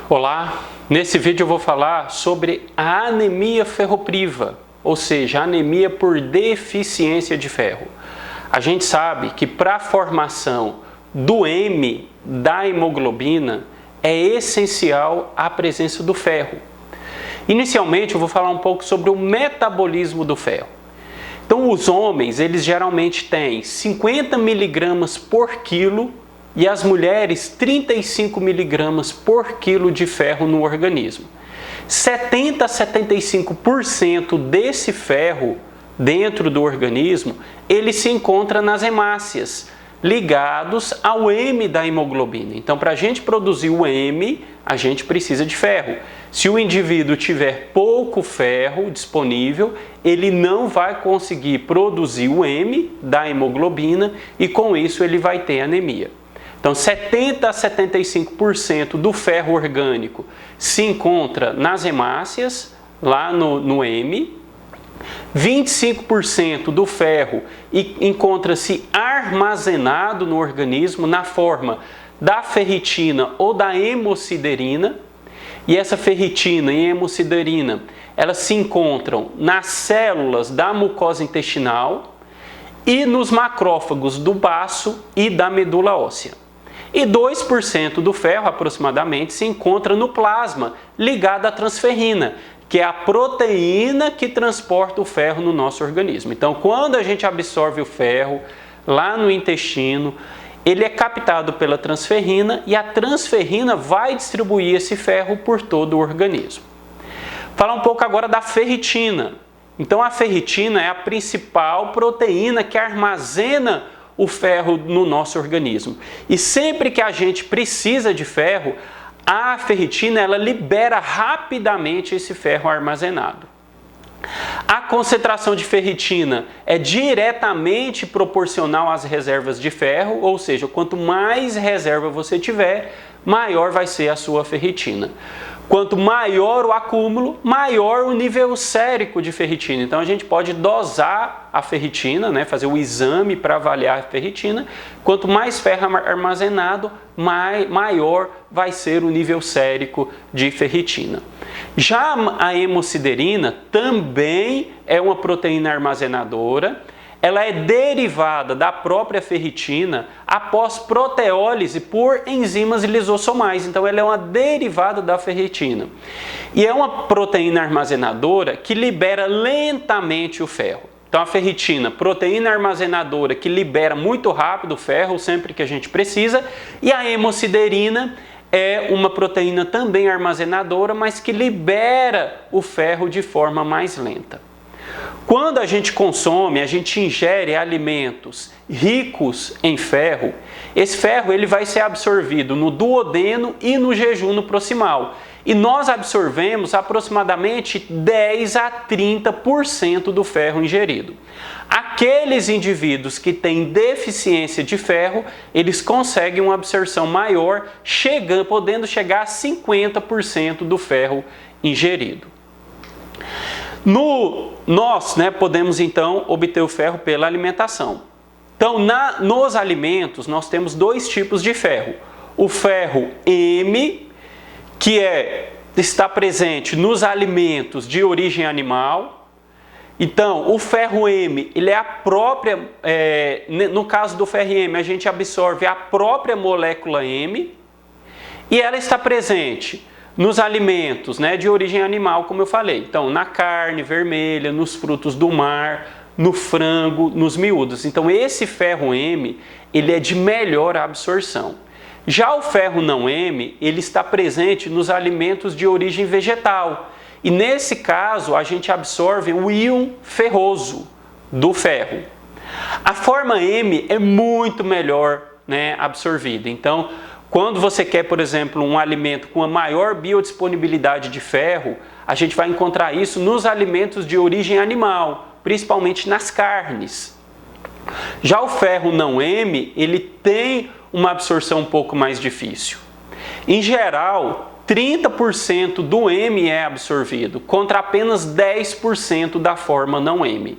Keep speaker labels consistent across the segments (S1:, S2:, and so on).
S1: Olá, nesse vídeo eu vou falar sobre a anemia ferropriva, ou seja, anemia por deficiência de ferro. A gente sabe que para a formação do M da hemoglobina é essencial a presença do ferro. Inicialmente eu vou falar um pouco sobre o metabolismo do ferro. Então os homens, eles geralmente têm 50 miligramas por quilo e as mulheres 35 miligramas por quilo de ferro no organismo. 70 a 75% desse ferro dentro do organismo, ele se encontra nas hemácias, ligados ao M da hemoglobina. Então, para a gente produzir o M, a gente precisa de ferro. Se o indivíduo tiver pouco ferro disponível, ele não vai conseguir produzir o M da hemoglobina e com isso ele vai ter anemia. Então, 70 a 75% do ferro orgânico se encontra nas hemácias, lá no M. 25% do ferro encontra-se armazenado no organismo na forma da ferritina ou da hemosiderina. E essa ferritina e hemosiderina, elas se encontram nas células da mucosa intestinal e nos macrófagos do baço e da medula óssea. E 2% do ferro, aproximadamente, se encontra no plasma, ligado à transferrina, que é a proteína que transporta o ferro no nosso organismo. Então, quando a gente absorve o ferro lá no intestino, ele é captado pela transferrina e a transferrina vai distribuir esse ferro por todo o organismo. Falar um pouco agora da ferritina. Então, a ferritina é a principal proteína que armazena o ferro no nosso organismo. E sempre que a gente precisa de ferro, a ferritina ela libera rapidamente esse ferro armazenado. A concentração de ferritina é diretamente proporcional às reservas de ferro, ou seja, quanto mais reserva você tiver, maior vai ser a sua ferritina. Quanto maior o acúmulo, maior o nível sérico de ferritina. Então a gente pode dosar a ferritina, fazer o exame para avaliar a ferritina. Quanto mais ferro armazenado, maior vai ser o nível sérico de ferritina. Já a hemosiderina também é uma proteína armazenadora. Ela é derivada da própria ferritina após proteólise por enzimas lisossomais. Então, ela é uma derivada da ferritina. E é uma proteína armazenadora que libera lentamente o ferro. Então, a ferritina, proteína armazenadora que libera muito rápido o ferro sempre que a gente precisa. E a hemosiderina é uma proteína também armazenadora, mas que libera o ferro de forma mais lenta. Quando a gente consome, a gente ingere alimentos ricos em ferro, esse ferro ele vai ser absorvido no duodeno e no jejum proximal. E nós absorvemos aproximadamente 10 a 30% do ferro ingerido. Aqueles indivíduos que têm deficiência de ferro, eles conseguem uma absorção maior, podendo chegar a 50% do ferro ingerido. Nós podemos então obter o ferro pela alimentação. Então, nos alimentos, nós temos dois tipos de ferro. O ferro M, que está presente nos alimentos de origem animal. Então, o ferro M, ele é a própria, no caso do ferro M, a gente absorve a própria molécula M e ela está presente nos alimentos de origem animal, como eu falei. Então, na carne vermelha, nos frutos do mar, no frango, nos miúdos. Então, esse ferro M, ele é de melhor absorção. Já o ferro não M, ele está presente nos alimentos de origem vegetal. E nesse caso, a gente absorve o íon ferroso do ferro. A forma M é muito melhor absorvida. Então, quando você quer, por exemplo, um alimento com a maior biodisponibilidade de ferro, a gente vai encontrar isso nos alimentos de origem animal, principalmente nas carnes. Já o ferro não M, ele tem uma absorção um pouco mais difícil. Em geral, 30% do M é absorvido, contra apenas 10% da forma não M.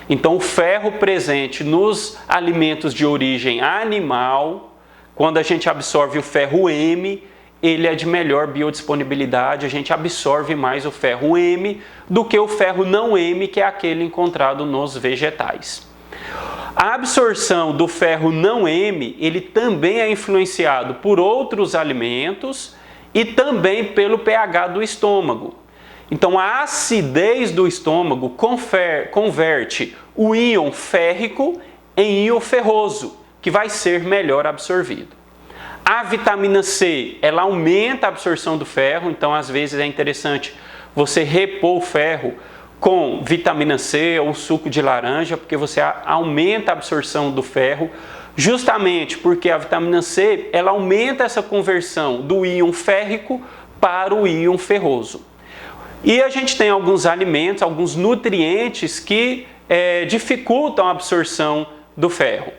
S1: Então, o ferro presente nos alimentos de origem animal, quando a gente absorve o ferro M, ele é de melhor biodisponibilidade, a gente absorve mais o ferro M do que o ferro não M, que é aquele encontrado nos vegetais. A absorção do ferro não M, ele também é influenciado por outros alimentos e também pelo pH do estômago. Então, a acidez do estômago converte o íon férrico em íon ferroso, que vai ser melhor absorvido. A vitamina C, ela aumenta a absorção do ferro, então às vezes é interessante você repor o ferro com vitamina C ou suco de laranja, porque você aumenta a absorção do ferro, justamente porque a vitamina C, ela aumenta essa conversão do íon férrico para o íon ferroso. E a gente tem alguns alimentos, alguns nutrientes que dificultam a absorção do ferro.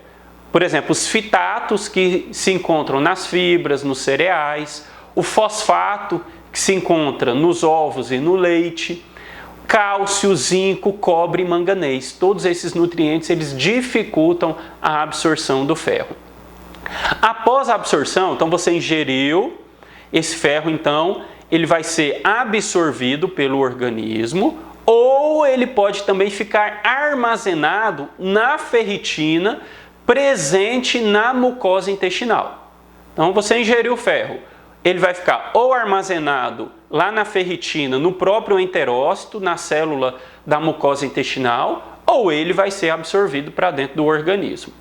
S1: Por exemplo, os fitatos, que se encontram nas fibras, nos cereais, o fosfato, que se encontra nos ovos e no leite, cálcio, zinco, cobre e manganês. Todos esses nutrientes, eles dificultam a absorção do ferro. Após a absorção, então você ingeriu esse ferro, então ele vai ser absorvido pelo organismo, ou ele pode também ficar armazenado na ferritina presente na mucosa intestinal. Então você ingeriu o ferro, ele vai ficar ou armazenado lá na ferritina, no próprio enterócito, na célula da mucosa intestinal, ou ele vai ser absorvido para dentro do organismo.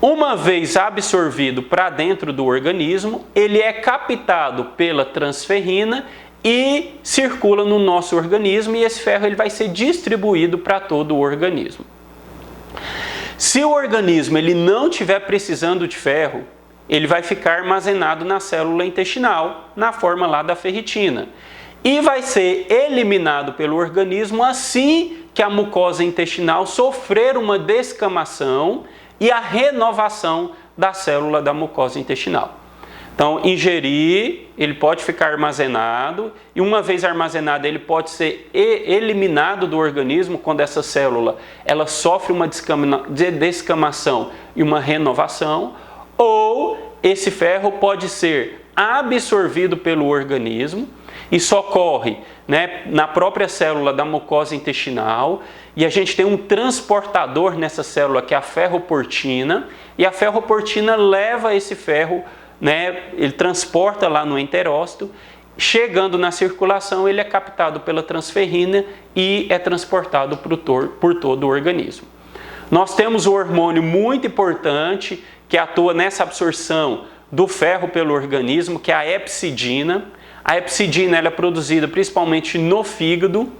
S1: Uma vez absorvido para dentro do organismo, ele é captado pela transferrina e circula no nosso organismo, e esse ferro ele vai ser distribuído para todo o organismo. Se o organismo ele não estiver precisando de ferro, ele vai ficar armazenado na célula intestinal, na forma lá da ferritina, e vai ser eliminado pelo organismo assim que a mucosa intestinal sofrer uma descamação e a renovação da célula da mucosa intestinal. Então, ingerir, ele pode ficar armazenado, e uma vez armazenado, ele pode ser eliminado do organismo quando essa célula ela sofre uma descamação e uma renovação, ou esse ferro pode ser absorvido pelo organismo. Isso ocorre, na própria célula da mucosa intestinal, e a gente tem um transportador nessa célula que é a ferroportina, e a ferroportina leva esse ferro, ele transporta lá no enterócito, chegando na circulação ele é captado pela transferrina e é transportado por todo o organismo. Nós temos um hormônio muito importante que atua nessa absorção do ferro pelo organismo, que é a hepcidina. A hepcidina ela é produzida principalmente no fígado,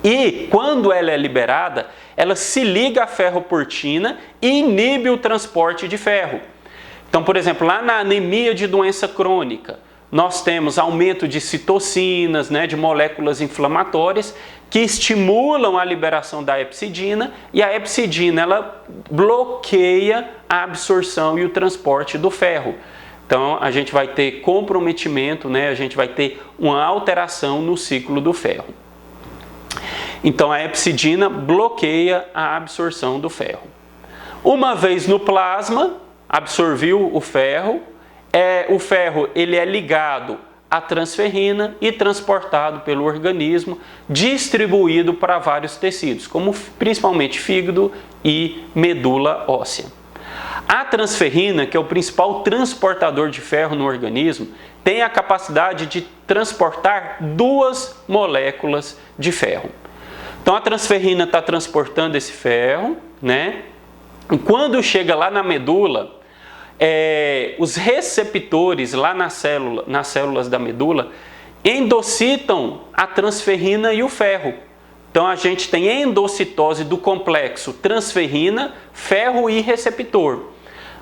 S1: e quando ela é liberada, ela se liga à ferroportina e inibe o transporte de ferro. Então, por exemplo, lá na anemia de doença crônica, nós temos aumento de citocinas, de moléculas inflamatórias que estimulam a liberação da hepcidina, e a hepcidina ela bloqueia a absorção e o transporte do ferro. Então, a gente vai ter comprometimento, a gente vai ter uma alteração no ciclo do ferro. Então, a hepcidina bloqueia a absorção do ferro. Uma vez no plasma, absorviu o ferro ele é ligado à transferrina e transportado pelo organismo, distribuído para vários tecidos, como principalmente fígado e medula óssea. A transferrina, que é o principal transportador de ferro no organismo, tem a capacidade de transportar 2 moléculas de ferro. Então a transferrina está transportando esse ferro, e quando chega lá na medula, os receptores lá nas células da medula endocitam a transferrina e o ferro. Então a gente tem endocitose do complexo transferrina, ferro e receptor.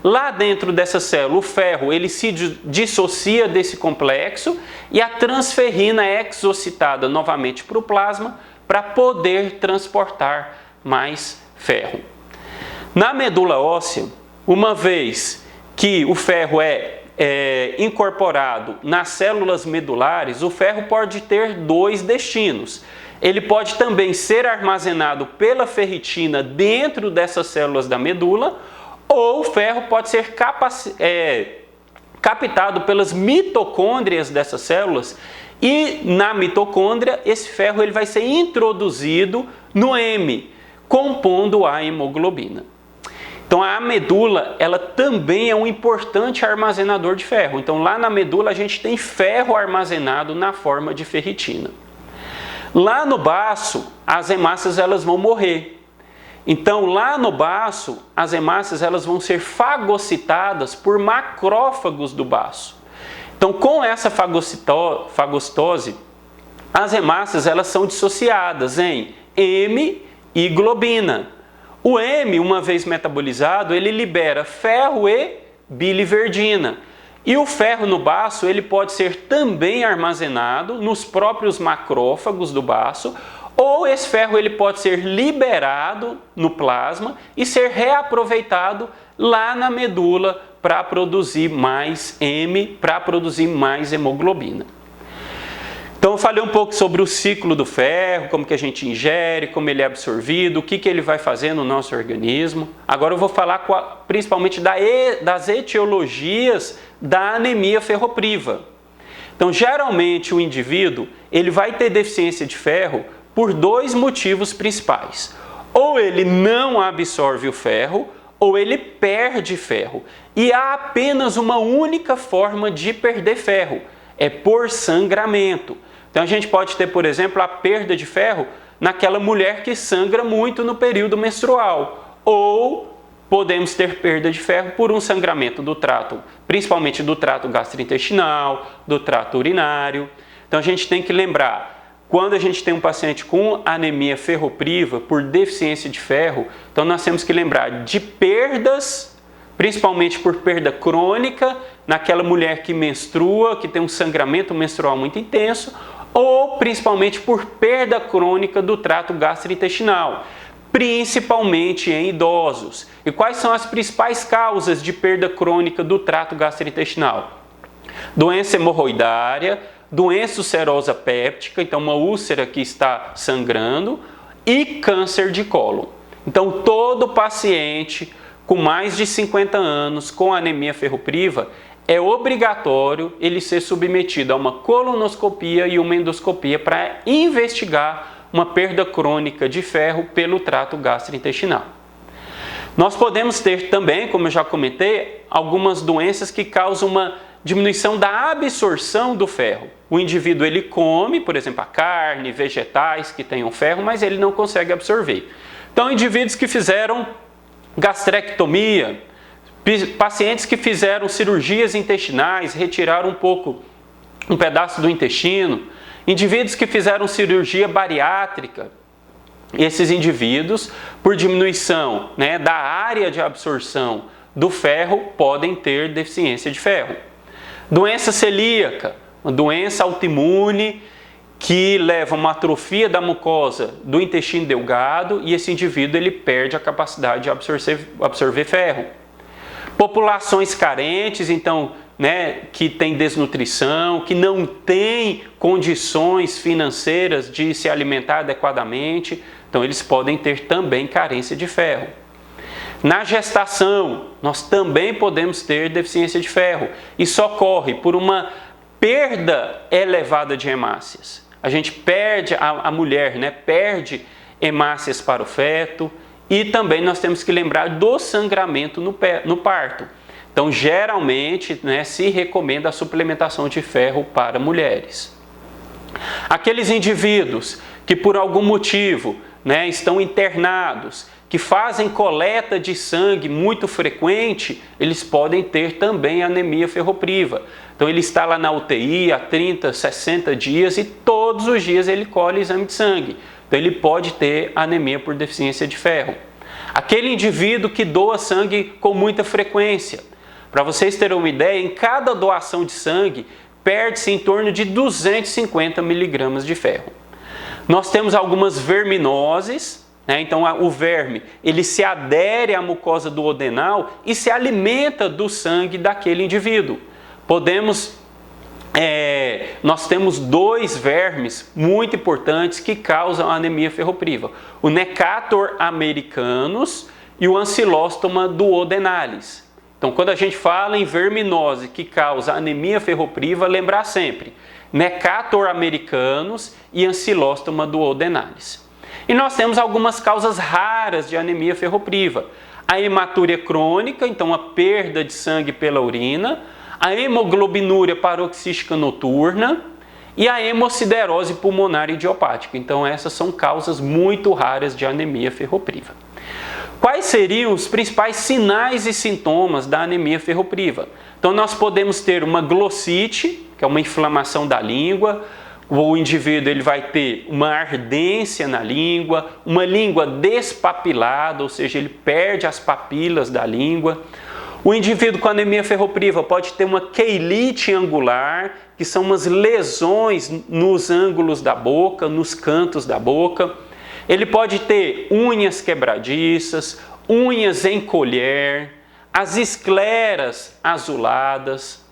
S1: Lá dentro dessa célula, o ferro ele se dissocia desse complexo e a transferrina é exocitada novamente para o plasma para poder transportar mais ferro. Na medula óssea, uma vez que o ferro é incorporado nas células medulares, o ferro pode ter 2 destinos. Ele pode também ser armazenado pela ferritina dentro dessas células da medula, ou o ferro pode ser captado pelas mitocôndrias dessas células, e na mitocôndria esse ferro ele vai ser introduzido no heme, compondo a hemoglobina. Então a medula, ela também é um importante armazenador de ferro. Então lá na medula a gente tem ferro armazenado na forma de ferritina. Lá no baço, as hemácias elas vão morrer. Então lá no baço, as hemácias elas vão ser fagocitadas por macrófagos do baço. Então com essa fagocitose, as hemácias elas são dissociadas em heme e globina. O heme, uma vez metabolizado, ele libera ferro e biliverdina. E o ferro no baço, ele pode ser também armazenado nos próprios macrófagos do baço, ou esse ferro ele pode ser liberado no plasma e ser reaproveitado lá na medula para produzir mais heme, para produzir mais hemoglobina. Então eu falei um pouco sobre o ciclo do ferro, como que a gente ingere, como ele é absorvido, o que ele vai fazer no nosso organismo. Agora eu vou falar principalmente das etiologias da anemia ferropriva. Então geralmente o indivíduo ele vai ter deficiência de ferro por dois motivos principais. Ou ele não absorve o ferro, ou ele perde ferro. E há apenas uma única forma de perder ferro, é por sangramento. Então a gente pode ter, por exemplo, a perda de ferro naquela mulher que sangra muito no período menstrual. Ou podemos ter perda de ferro por um sangramento do trato, principalmente do trato gastrointestinal, do trato urinário. Então a gente tem que lembrar, quando a gente tem um paciente com anemia ferropriva por deficiência de ferro, então nós temos que lembrar de perdas, principalmente por perda crônica, naquela mulher que menstrua, que tem um sangramento menstrual muito intenso, ou principalmente por perda crônica do trato gastrointestinal, principalmente em idosos. E quais são as principais causas de perda crônica do trato gastrointestinal? Doença hemorroidária, doença ulcerosa péptica, então uma úlcera que está sangrando, e câncer de cólon. Então todo paciente com mais de 50 anos com anemia ferropriva é obrigatório ele ser submetido a uma colonoscopia e uma endoscopia para investigar uma perda crônica de ferro pelo trato gastrointestinal. Nós podemos ter também, como eu já comentei, algumas doenças que causam uma diminuição da absorção do ferro. O indivíduo ele come, por exemplo, a carne, vegetais que tenham ferro, mas ele não consegue absorver. Então, indivíduos que fizeram gastrectomia, pacientes que fizeram cirurgias intestinais, retiraram um pedaço do intestino, indivíduos que fizeram cirurgia bariátrica, esses indivíduos, por diminuição da área de absorção do ferro, podem ter deficiência de ferro. Doença celíaca, uma doença autoimune que leva a uma atrofia da mucosa do intestino delgado e esse indivíduo ele perde a capacidade de absorver ferro. Populações carentes, então, que tem desnutrição, que não tem condições financeiras de se alimentar adequadamente, então eles podem ter também carência de ferro. Na gestação, nós também podemos ter deficiência de ferro. Isso ocorre por uma perda elevada de hemácias. A gente perde, a mulher perde hemácias para o feto, e também nós temos que lembrar do sangramento no parto. Então, geralmente, se recomenda a suplementação de ferro para mulheres. Aqueles indivíduos que por algum motivo estão internados, que fazem coleta de sangue muito frequente, eles podem ter também anemia ferropriva. Então ele está lá na UTI há 30, 60 dias e todos os dias ele colhe exame de sangue. Então ele pode ter anemia por deficiência de ferro. Aquele indivíduo que doa sangue com muita frequência. Para vocês terem uma ideia, em cada doação de sangue, perde-se em torno de 250 miligramas de ferro. Nós temos algumas verminoses, então o verme ele se adere à mucosa duodenal e se alimenta do sangue daquele indivíduo. Nós temos dois vermes muito importantes que causam anemia ferropriva: o Necator americanus e o Ancylostoma duodenalis. Então, quando a gente fala em verminose que causa anemia ferropriva, lembrar sempre Necator americanus e Ancylostoma duodenalis. E nós temos algumas causas raras de anemia ferropriva. A hematúria crônica, então a perda de sangue pela urina, a hemoglobinúria paroxística noturna e a hemociderose pulmonar idiopática. Então essas são causas muito raras de anemia ferropriva. Quais seriam os principais sinais e sintomas da anemia ferropriva? Então nós podemos ter uma glossite, que é uma inflamação da língua. O indivíduo ele vai ter uma ardência na língua, uma língua despapilada, ou seja, ele perde as papilas da língua. O indivíduo com anemia ferropriva pode ter uma queilite angular, que são umas lesões nos ângulos da boca, nos cantos da boca. Ele pode ter unhas quebradiças, unhas em colher, as escleras azuladas.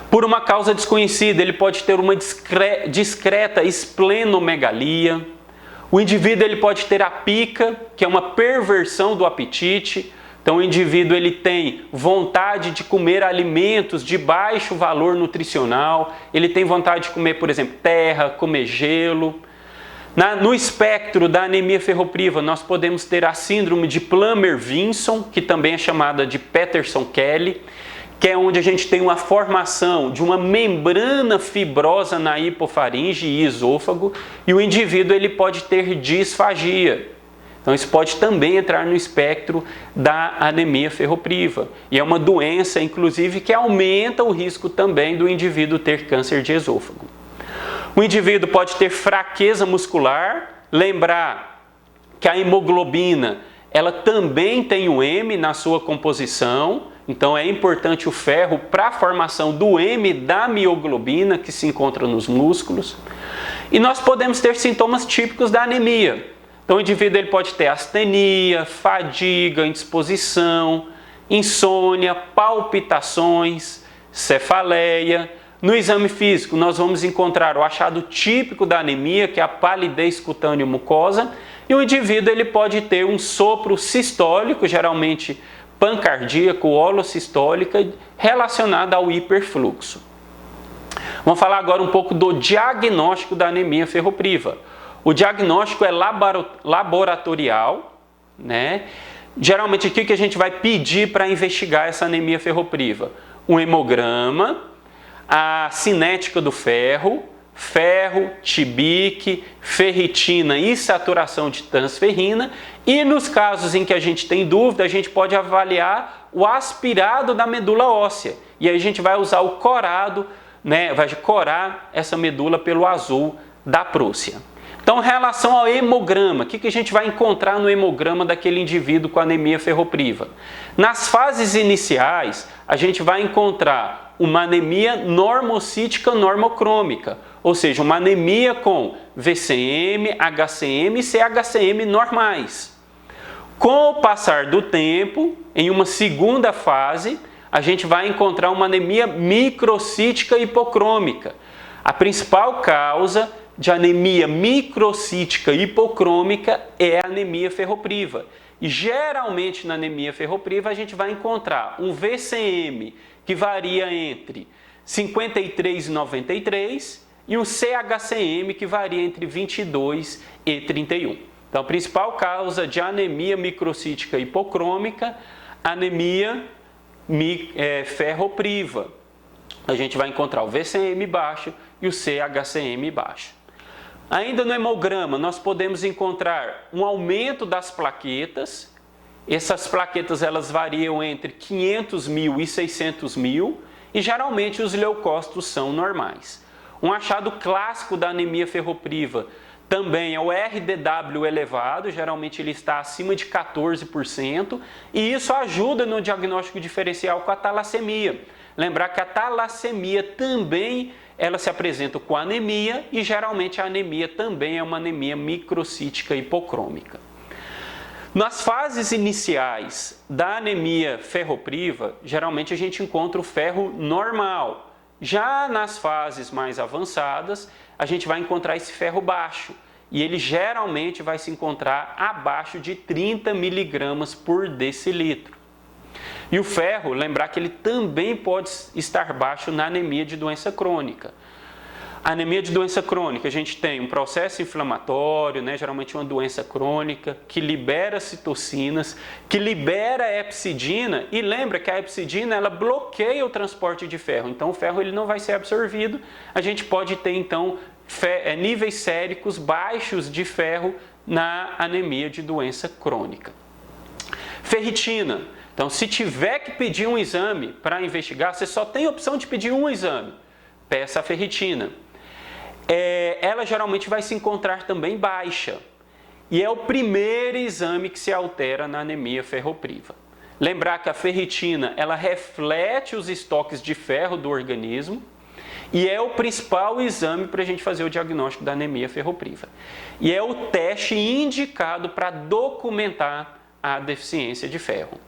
S1: Por uma causa desconhecida, ele pode ter uma discreta esplenomegalia. O indivíduo ele pode ter a pica, que é uma perversão do apetite. Então o indivíduo ele tem vontade de comer alimentos de baixo valor nutricional. Ele tem vontade de comer, por exemplo, terra, comer gelo. No espectro da anemia ferropriva, nós podemos ter a síndrome de Plummer-Vinson, que também é chamada de Patterson-Kelly, que é onde a gente tem uma formação de uma membrana fibrosa na hipofaringe e esôfago, e o indivíduo ele pode ter disfagia. Então isso pode também entrar no espectro da anemia ferropriva. E é uma doença, inclusive, que aumenta o risco também do indivíduo ter câncer de esôfago. O indivíduo pode ter fraqueza muscular, lembrar que a hemoglobina ela também tem o M na sua composição, então é importante o ferro para a formação do M da mioglobina que se encontra nos músculos. E nós podemos ter sintomas típicos da anemia. Então o indivíduo ele pode ter astenia, fadiga, indisposição, insônia, palpitações, cefaleia. No exame físico nós vamos encontrar o achado típico da anemia, que é a palidez cutânea mucosa, e o indivíduo ele pode ter um sopro sistólico, geralmente pancardíaco, holossistólica, relacionada ao hiperfluxo. Vamos falar agora um pouco do diagnóstico da anemia ferropriva. O diagnóstico é laboratorial, né? Geralmente o que a gente vai pedir para investigar essa anemia ferropriva? Um hemograma, a cinética do ferro, tibique, ferritina e saturação de transferrina. E nos casos em que a gente tem dúvida, a gente pode avaliar o aspirado da medula óssea. E aí a gente vai usar o corado, né? Vai corar essa medula pelo azul da Prússia. Então, em relação ao hemograma, o que a gente vai encontrar no hemograma daquele indivíduo com anemia ferropriva? Nas fases iniciais, a gente vai encontrar uma anemia normocítica normocrômica, ou seja, uma anemia com VCM, HCM e CHCM normais. Com o passar do tempo, em uma segunda fase, a gente vai encontrar uma anemia microcítica hipocrômica. A principal causa de anemia microcítica hipocrômica é a anemia ferropriva. E geralmente na anemia ferropriva a gente vai encontrar um VCM que varia entre 53 e 93 e um CHCM que varia entre 22 e 31. Então a principal causa de anemia microcítica hipocrômica, anemia ferropriva. A gente vai encontrar o VCM baixo e o CHCM baixo. Ainda no hemograma, nós podemos encontrar um aumento das plaquetas. Essas plaquetas elas variam entre 500 mil e 600 mil e geralmente os leucócitos são normais. Um achado clássico da anemia ferropriva também é o RDW elevado, geralmente ele está acima de 14%, e isso ajuda no diagnóstico diferencial com a talassemia. Lembrar que a talassemia também ela se apresenta com anemia e geralmente a anemia também é uma anemia microcítica hipocrômica. Nas fases iniciais da anemia ferropriva, geralmente a gente encontra o ferro normal. Já nas fases mais avançadas, a gente vai encontrar esse ferro baixo e ele geralmente vai se encontrar abaixo de 30 miligramas por decilitro. E o ferro, lembrar que ele também pode estar baixo na anemia de doença crônica. A anemia de doença crônica, a gente tem um processo inflamatório, né, geralmente uma doença crônica, que libera citocinas, que libera epsidina, e lembra que a epsidina ela bloqueia o transporte de ferro, então o ferro ele não vai ser absorvido, a gente pode ter então níveis séricos baixos de ferro na anemia de doença crônica. Ferritina, então se tiver que pedir um exame para investigar, você só tem a opção de pedir um exame, peça a ferritina. Ela geralmente vai se encontrar também baixa. E é o primeiro exame que se altera na anemia ferropriva. Lembrar que a ferritina, ela reflete os estoques de ferro do organismo e é o principal exame para a gente fazer o diagnóstico da anemia ferropriva. E é o teste indicado para documentar a deficiência de ferro.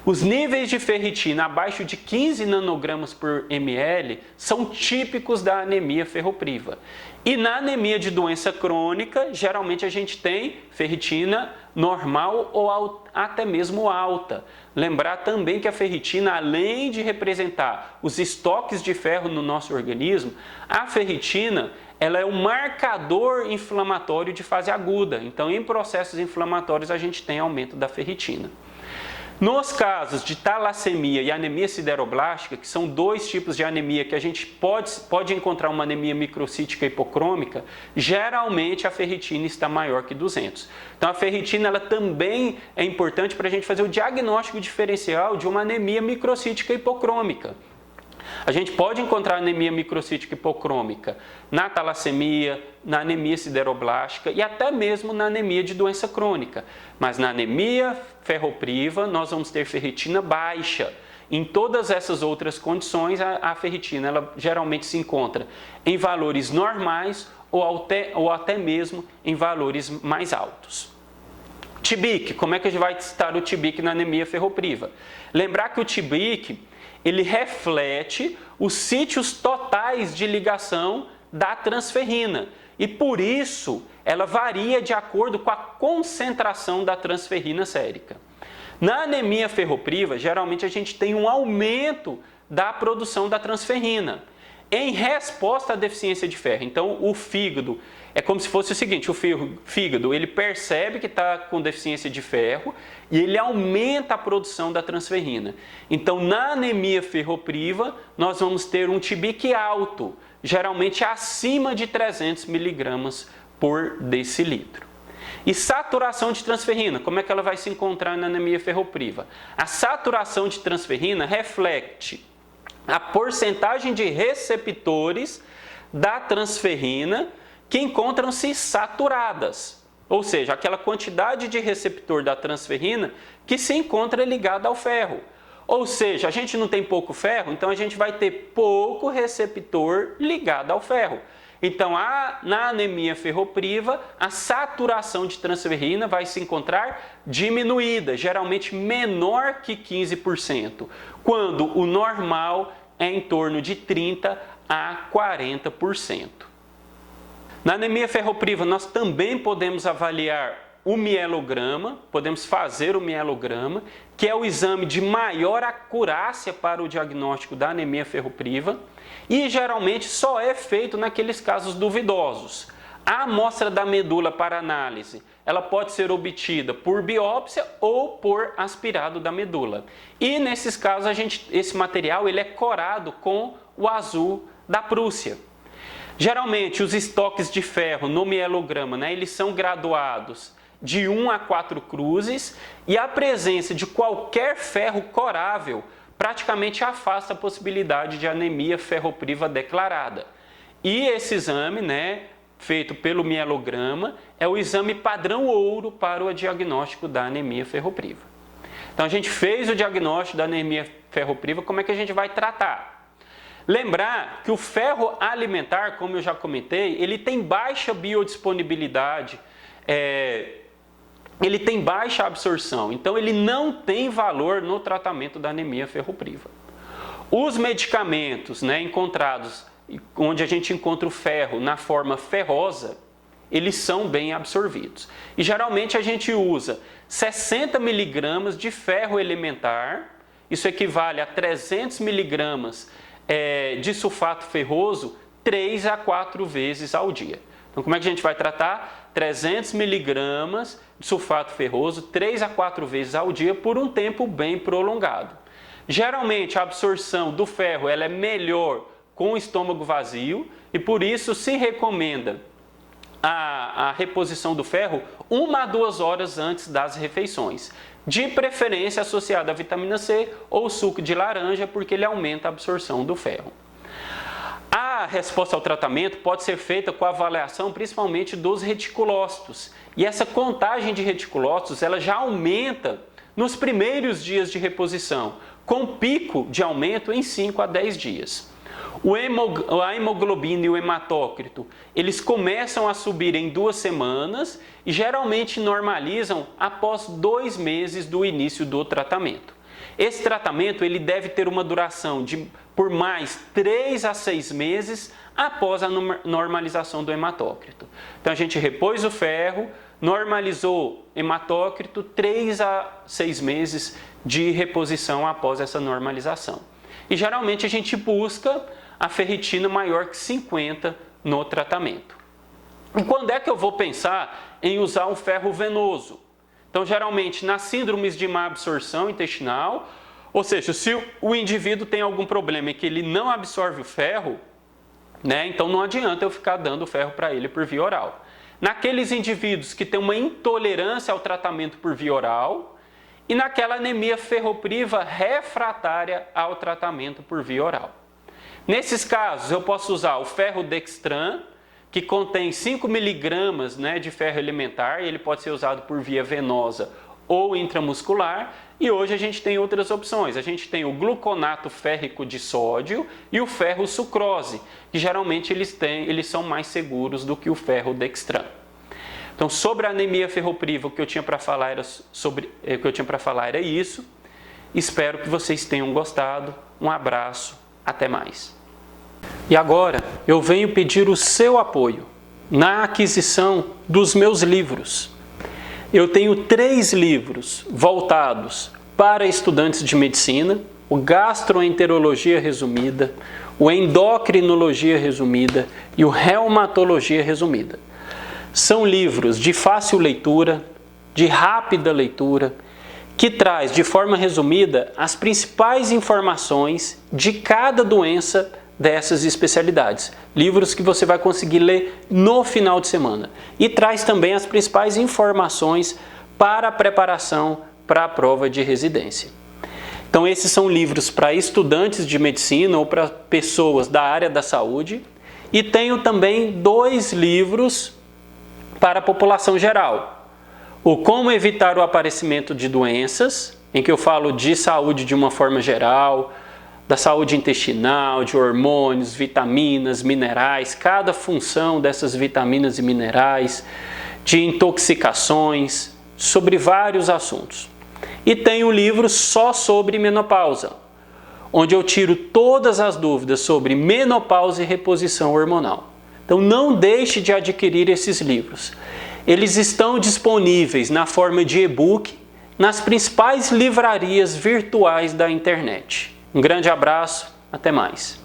S1: Os níveis de ferritina abaixo de 15 nanogramas por ml são típicos da anemia ferropriva. E na anemia de doença crônica, geralmente a gente tem ferritina normal ou até mesmo alta. Lembrar também que a ferritina, além de representar os estoques de ferro no nosso organismo, a ferritina ela é um marcador inflamatório de fase aguda. Então, em processos inflamatórios, a gente tem aumento da ferritina. Nos casos de talassemia e anemia sideroblástica, que são dois tipos de anemia que a gente pode encontrar uma anemia microcítica hipocrômica, geralmente a ferritina está maior que 200. Então a ferritina ela também é importante para a gente fazer o diagnóstico diferencial de uma anemia microcítica hipocrômica. A gente pode encontrar anemia microcítica hipocrômica na talassemia, na anemia sideroblástica e até mesmo na anemia de doença crônica. Mas na anemia ferropriva nós vamos ter ferritina baixa. Em todas essas outras condições a ferritina ela geralmente se encontra em valores normais ou até mesmo em valores mais altos. TBIC, como é que a gente vai testar o TBIC na anemia ferropriva? Lembrar que o TBIC ele reflete os sítios totais de ligação da transferrina e por isso ela varia de acordo com a concentração da transferrina sérica. Na anemia ferropriva, geralmente a gente tem um aumento da produção da transferrina em resposta à deficiência de ferro. Então o fígado é como se fosse o seguinte, o fígado ele percebe que está com deficiência de ferro e ele aumenta a produção da transferrina. Então na anemia ferropriva nós vamos ter um TBIC alto, geralmente acima de 300 miligramas por decilitro. E saturação de transferrina, como é que ela vai se encontrar na anemia ferropriva? A saturação de transferrina reflete a porcentagem de receptores da transferrina que encontram-se saturadas, ou seja, aquela quantidade de receptor da transferrina que se encontra ligada ao ferro. Ou seja, a gente não tem pouco ferro, então a gente vai ter pouco receptor ligado ao ferro. Então, na anemia ferropriva, a saturação de transferrina vai se encontrar diminuída, geralmente menor que 15%, quando o normal é em torno de 30% a 40%. Na anemia ferropriva, nós também podemos avaliar o mielograma, podemos fazer o mielograma, que é o exame de maior acurácia para o diagnóstico da anemia ferropriva e geralmente só é feito naqueles casos duvidosos. A amostra da medula para análise, ela pode ser obtida por biópsia ou por aspirado da medula. E nesses casos, esse material ele é corado com o azul da Prússia. Geralmente, os estoques de ferro no mielograma, eles são graduados de 1 a 4 cruzes e a presença de qualquer ferro corável praticamente afasta a possibilidade de anemia ferropriva declarada. E esse exame, feito pelo mielograma, é o exame padrão ouro para o diagnóstico da anemia ferropriva. Então a gente fez o diagnóstico da anemia ferropriva, como é que a gente vai tratar? Lembrar que o ferro alimentar, como eu já comentei, ele tem baixa biodisponibilidade, ele tem baixa absorção, então ele não tem valor no tratamento da anemia ferropriva. Os medicamentos encontrados, onde a gente encontra o ferro na forma ferrosa, eles são bem absorvidos. E geralmente a gente usa 60 miligramas de ferro elementar isso equivale a 300 miligramas de sulfato ferroso 3 a 4 vezes ao dia. Então, como é que a gente vai tratar? 300 miligramas de sulfato ferroso 3 a 4 vezes ao dia por um tempo bem prolongado. Geralmente, a absorção do ferro ela é melhor com o estômago vazio e, por isso, se recomenda a reposição do ferro 1 a 2 horas antes das refeições. De preferência associada à vitamina C ou suco de laranja, porque ele aumenta a absorção do ferro. A resposta ao tratamento pode ser feita com a avaliação principalmente dos reticulócitos. E essa contagem de reticulócitos ela já aumenta nos primeiros dias de reposição, com pico de aumento em 5 a 10 dias. A hemoglobina e o hematócrito, eles começam a subir em 2 semanas e geralmente normalizam após 2 meses do início do tratamento. Esse tratamento ele deve ter uma duração de por mais 3 a 6 meses após a normalização do hematócrito. Então a gente repôs o ferro, normalizou hematócrito, 3 a 6 meses de reposição após essa normalização. E geralmente a gente busca a ferritina maior que 50 no tratamento. E quando é que eu vou pensar em usar um ferro venoso? Então, geralmente, nas síndromes de má absorção intestinal, ou seja, se o indivíduo tem algum problema em que ele não absorve o ferro, então não adianta eu ficar dando ferro para ele por via oral. Naqueles indivíduos que têm uma intolerância ao tratamento por via oral e naquela anemia ferropriva refratária ao tratamento por via oral. Nesses casos, eu posso usar o ferrodextran, que contém 5 miligramas de ferro elementar, e ele pode ser usado por via venosa ou intramuscular. E hoje a gente tem outras opções. A gente tem o gluconato férrico de sódio e o ferrosucrose, que geralmente eles são mais seguros do que o ferrodextran. Então, sobre a anemia ferropriva, o que eu tinha para falar era isso. Espero que vocês tenham gostado. Um abraço, até mais. E agora eu venho pedir o seu apoio na aquisição dos meus livros. Eu tenho 3 livros voltados para estudantes de medicina: o Gastroenterologia Resumida, o Endocrinologia Resumida e o Reumatologia Resumida. São livros de fácil leitura, de rápida leitura, que traz de forma resumida as principais informações de cada doença dessas especialidades. Livros que você vai conseguir ler no final de semana. E traz também as principais informações para a preparação para a prova de residência. Então esses são livros para estudantes de medicina ou para pessoas da área da saúde. E tenho também 2 livros para a população geral. O Como Evitar o Aparecimento de Doenças, em que eu falo de saúde de uma forma geral, da saúde intestinal, de hormônios, vitaminas, minerais, cada função dessas vitaminas e minerais, de intoxicações, sobre vários assuntos. E tem um livro só sobre menopausa, onde eu tiro todas as dúvidas sobre menopausa e reposição hormonal. Então não deixe de adquirir esses livros. Eles estão disponíveis na forma de e-book nas principais livrarias virtuais da internet. Um grande abraço, até mais.